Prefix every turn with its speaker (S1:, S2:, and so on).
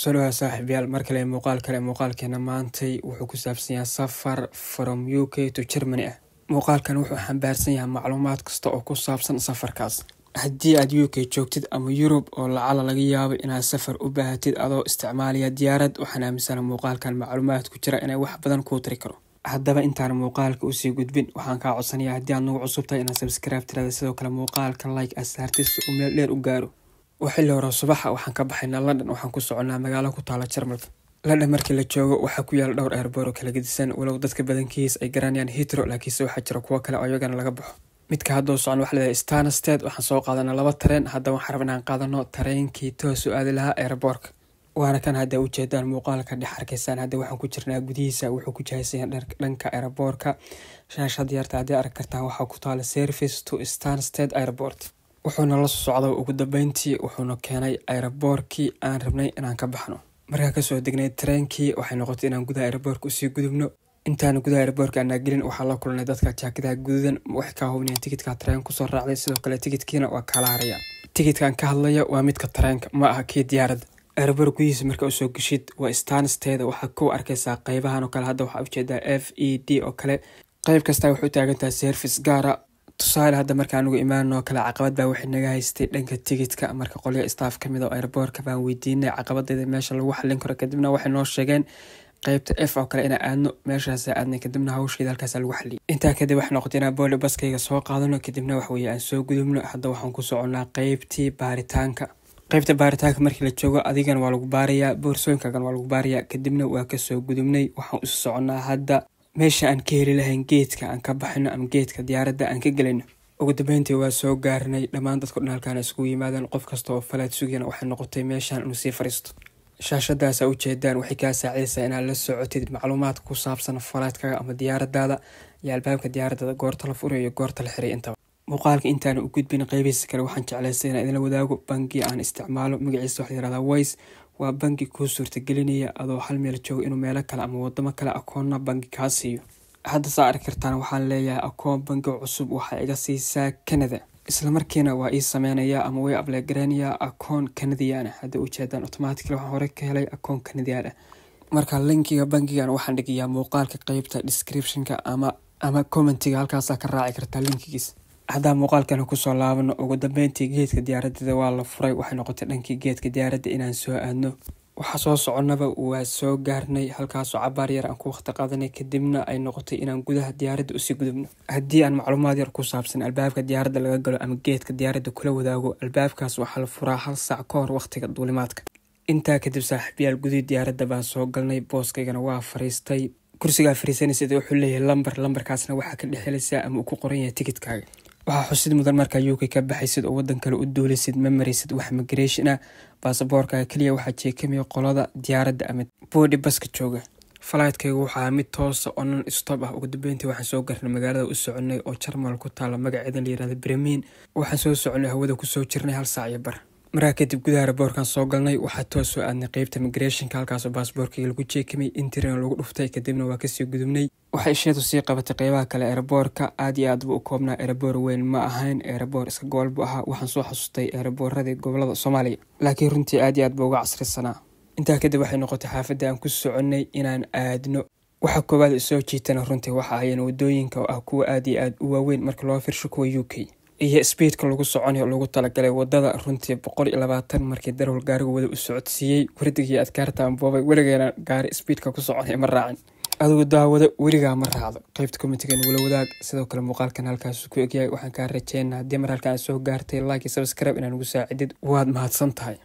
S1: Solo saaxiibayaal mar kale muuqaalkeena maantay wuxuu ku saabsan yahay safar from UK to Germany. Muuqaalkan wuxuu xambaarsan yahay macluumaad kasta oo ku saabsan safarkaas. Haddii aad UK joogtid ama Europe oo lacala laga yaabo inaad safar u baahatid adoo isticmaalaya diyaarad, waxaan aaminsanahay muuqaalkan macluumaad ku jira inay wax badan kuu tiri karo. Haddaba intaan muuqaalka u sii gudbin, waxaan kaa codsanayaa haddii aad nagu cusub tahay inaad subscribe tirada, sidoo kale muuqaalkan like asaartis si uu meel dheer u gaaro. Wixii hore subaxa waxaan ka baxaynaa London, waxaan ku soconaa magaalo ku taala Jarmalka. London markii la joogo waxaa ku yaal dhowr airport oo kala gedisan, walow dadka badankiis ay garanayaan Heathrow, laakiin waxaa jira kuwa kale oo iyagana laga baxo. Midka hadda socon waxa la yiraahdaa Stansted, waxaan soo qaadanaa 2 tareen. Hadda waxaan rabnaa inaan qaadano tareenkii toos u aadi lahaa airportka. Waana kan hadda u jeedaan muuqaalka dhex arkaysan. Hadda waxaan ku jirnaa gudihiisa, wuxuu ku jahaysan dhanka airportka. Shaashada diyaarta hadda arki kartaan waxaa ku taala Service to Stansted Airport. wuxuuna la socdo ugu dambeyntii wuxuuna keenay airportkii aan rabnay inaan ka baxno. Markaa ka soo degnay tareenkii waxay noqotay inaan gudaha airportka u sii gudubno. intaan gudaha airportka aan gelin waxaa la kulnay dadka jaakadaha gududan wax ka hubinaya tigidhka tareen ku soo raacday, sidoo kale tigidhkiina waa kala haraya. Tigidhkan ka hadlaya waa midka tareenka, ma aha kii diyaaradda. airport gudihiisa marka u soo gashid waa Stansted, waxaa ku arkaysaa qaybahan oo kale. Hadda waxaa u jeedaa FED oo kale, qayb kasta wuxuu taagan tahay service gaar ah. tusaale hadda markaan ugu imaanno kala caqabad baa waxay naga haystay dhanka tigidhka. marka qolyo staff kamid oo airportka baan weydiinay caqabadeeda meesha lagu xallin karo, kadibna waxay noo sheegeen qaybta F oo kale inaan aadno meeshaas aadnay, kadibna hawsheeda halkaas lagu xalliyay. intaa kadib waxay noqotay inaan boarding baskayga soo qaadano, kadibna wax weeye aan soo gudubno. hadda waxaan ku soconaa qaybtii baaritaanka. qaybta baaritaanka markii la joogo adigana waa lagu baarayaa, boorsooyinkaagan waa lagu baarayaa. kadibna waa ka soo gudubnay, waxaan u soconaa hadda meesha aan ka heli lahayn geedka aan ka baxino ama geedka diyaaradda aan ka gelino. ugu dambeyntii waa soo gaarnay, dhammaan dadku dhan halkaan isugu yimaadaan. qof kasta oo falaad sugayana waxay noqotay meeshaan inuu sii fariisto. shaashadaas u jeedaan waxay kaa saacidaysaa inaad la socotid macluumaad ku saabsan falaadkaaga ama diyaaraddaada iyo albaabka diyaaradda goorta la furayo iyo goorta la xiray intaba. muuqaalka intaan u gudbin qaybihiisa kale waxaan jeclaystay inaan idinla wadaago bangi aan isticmaalo. magaciisa waxaa la yiraahdaa Wise. waa bangi kuu suurtagelinaya adoo hal meel joogo inuu meelo kale ama wadamo kale akoonna bangi kaa siiyo. hadda saa arki kartaan waxaan leeyahay akoon bangi cusub waxaa iga siisaa Canada, isla markiina waa ii sameynayaa ama way apply gareynayaa akoon Canadian ah. hadda u jeedaan automatically waxaan hore ka helay akoon Canadian ah. marka linkiga bangigan waxaan dhigayaa muuqaalka qaybta descriptionka ama commentiga, halkaas ka raaci kartaa linkigiisa. hadda muuqaalkan ku soo laabano. ugu dambeyntii geedka diyaaradda waa la furay, waxay noqotay dhankii geedka diyaaradda inaan soo aadno. waxa soo soconaba waa soo gaarnay halkaas oo cabaar yar aan ku waqti qaadanay, kadibna ay noqotay inaan gudaha diyaaradda u sii gudubno. haddii aan macluumaad yar ku saabsan albaabka diyaaradda laga galo ama geedka diyaaradda kula wadaago, albaabkaas waxaa la furaa 1 saac ka hor waqtiga duulimaadka. intaa kadib saaxiibayaal gudaha diyaaradda baan soo galnay, booskaygana waa fariistay. kursiga fariisanaysa wuxuu leeyahay lambarkaasna waxaa ka dhexelaysaa ama uu ku qoran yahay tigidhkaaga. waxaa xusid mudan markaa UK ka baxaysid oo wadan kale u duulaysid ma maraysid wax migration ah. baasaboorkaaga kaliya waxaa jeekamiya qolada diyaaradda ama boarding baska jooga. flightkagu waxaa mid toos oo non stop ah. ugu dambeyntii waxaan soo gaarnay magaalada u soconay oo Jarmal ku taala, magaceeda la yiraahdo Bremen. waxaan soo soconay hawada ku soo jirnay 1 saac iyo bar. markaa kadib gudaha airportkan soo galnay, waxaa toos soo aadnay qaybta migrationka, halkaas oo baasaboorkayga lagu jeekamay, internet lagu dhuftay, kadibna waa kasii gudubnay. waxay isheedu sii qabatay qaybaha kale airportka. aad iyo aad buu u koobnaa, airport weyn ma ahayn, airport iska gobol buu ahaa. waxaan soo xasustay airportradii gobolada Soomaaliya, laakiin runtii aad iyo aad buu uga casrisanaa. intaa kadib waxay noqotay xaafadda aan ku soconay inaan aadno. waxa koowaad soo jiitana runtii waxa ayeen wadooyinka oo ah kuwa aad iyo aad u waaweyn marka loo fiirsho kuwa UK, iyo speedka lagu soconayo lagu talagalay wadada runtii 120 markii darwal gaarigu wada u socodsiiyay. wardigii adkaarta boobay weligeena gaari speedka ku soconaya ma raacin. adigu daawada weligaa ma raacdo. qaybta commentiga wala wadaag. sidoo kale muuqaalkan halkaas ku egyahay. waxaan ka rajeynayaa haddii mar halkaan soo gaartay like iyo subscribe inaan ugu saacidid. waad mahadsantahay.